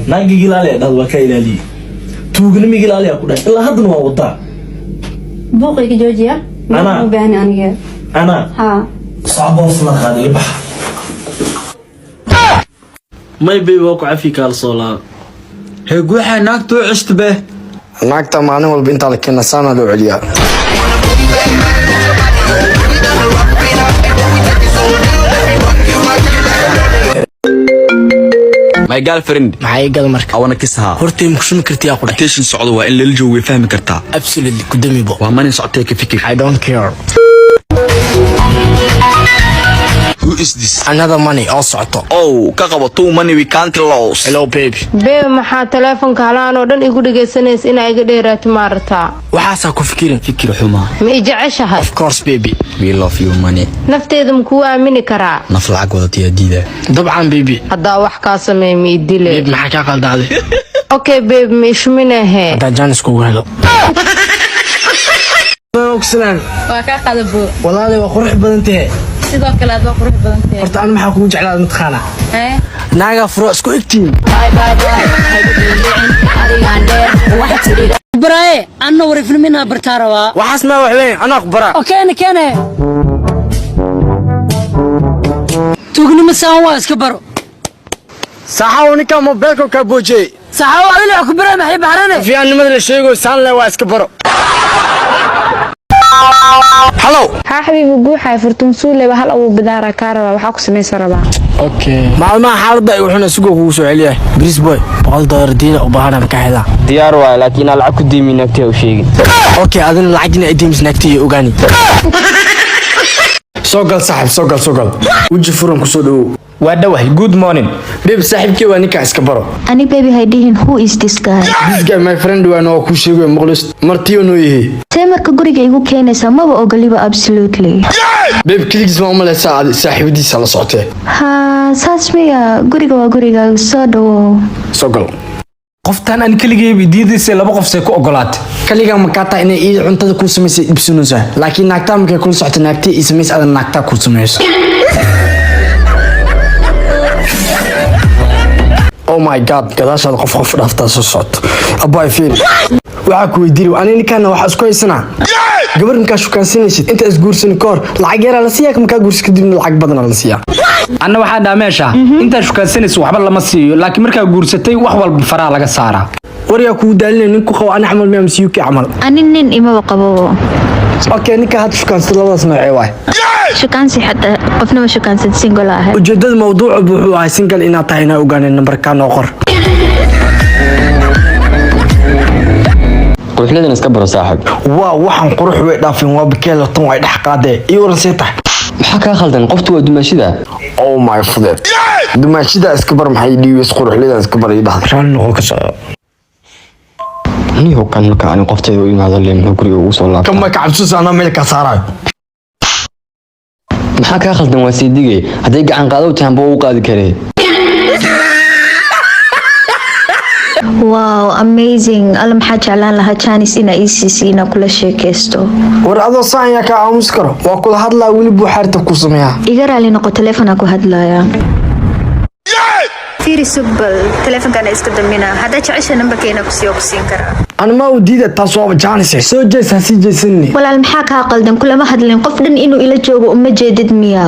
ناقي جلالي هذا وكايل لي توقن مي جلالي أقول إلا هذا نوع وضع بوقي جوجيا أنا بعني أنا ها صعب أصلا هذا يبح ما يبي وقع فيك الصلاة هي قوحة ناقتو عشت به naagta maalin walba intaa la keena saana loo celiyaa my girlfriend maxay gal marka awana kisaha hortay muxuu kartiyaa ku attention socdo waa in la joogo fahmi kartaa absolutely kudamibo waa man socotay ka fikir I don't care who is this another money oo socoto oh ka qabo two money we can't lose hello baby bee maxaa telefonka halaan oo dhan igu dhageysanaysa in ay iga dheeraato maartaa waxaas ku fikirin fikir xuma ma i jeceshahay of course baby we love you money nafteeda ma ku aamini karaa naf lacag wadatiya diida dabcan baby hadaa wax ka sameey mi dile baby maxaa ka qaldaaday okay baby ma ishminahe hadaa jaanis kugu helo oxlan waa ka qadabo walaalahay waa qurux badan tahay sidoo kale aad waa qurux badan tahay horta aan maxaa kugu jeclaa mataqaana naaga furo isku egtiin براي أنا وري فيلمنا برتاروا waxaas ma wax weyn ana aqbara أوكي أنا كان تقولي مساء واس كبروا saxaw ninka mobilka ka boojay صحوا على الأخبار ما هي بحرنا في aan nimada la sheego saan la waa iska baro hello ها حبيبي guuxay furtun suuleba hal abu bidaara ka raba waxa ku sameeysan raba okay maalmaha xaaladda ay wuxuna suuqa kugu soo celiyaa Chris boy $100 diina u baahan ka hela diyaar waa laakiin aan lacag ku diimin nagtay u sheegin okay adina lacagina ay diimis nagtay ogaani soo gal saaxib soo gal waji furan ku soo dhaw waa dhawahay good morning babe saaxibkii waa ninka iska baro ani baby haydihin who is this guy this guy my friend waa noo ku sheegay maqlis martiyo noo yahay teemarka guriga igu keenaysa maba ogoliba absolutely babe kligs ma umaleysa aad saaxiibadiisa la socotay ha saas miya guriga waa guriga soo dhawo soo gal qoftan aan kaligay diidaysa laba qof say ku ogolaatay kaliga ma ka taa inay ii cuntada ku sameysay ibsunusa laakiin naagta markay ku socoto naagta ii sameysay adan naagta ku sameeyso oh my god gadaashaad qof dhaaftaa soo socoto abay fiil waxa ku weydiiyay ani ninkan waxa isku haysanaa gabar markaa shukaansanaysid inta is guursan koor lacag yar la siiyaa markaa guursan kadib lacag badan la siiyaa anna waxa dhaameesha inta shukaansanaysid waxba lama siiyo laakiin markaa guursatay wax walba faraa laga saaraa wariya ku daalin ninku qabo ana amal ma MCUK amal ani nin ima qabo okay ninka had shukaansan labadaas nooc waay shukaansi xataa qofna ma shukaansan single ah ujeedada mawduuca wuxuu ahaa single inaad tahay inaa ogaanay numberka noo qor quruxladan iska baro saaxib waaw waxaan qurux way dhaafin waa bakeelo tan way dhax qaadee iyo waran seetax maxaa ka khaldan qoftu waa dumaashida oh my god dumaashida iska bar maxay dhiibis quruxladan iska bar idhaah raan noqon ka soo niyo kan marka aan qoftay u imaado leeyahay guriga ugu soo laabtay kama ka cabsus ana meel ka saarayo maxaa ka khaldan waa siidigay haday gacan qaado taanbo u qaadi karee wow amazing alam xajaalan laha Chinese ina ECC ina kula sheekaysto war adoo saan ya ka aamus karo waa kula hadlaa wali buu xarta ku sameeyaa iga raali noqo telefoona ku hadlaya fiiri subbal telefoonka iska damina hada jecesha numberkeena ku siin kara ana ma u diida taas waa Chinese soo jeesa si jeesani walaal maxaa ka qaldan kulama hadlin qof dhan inuu ila joogo uma jeedid miya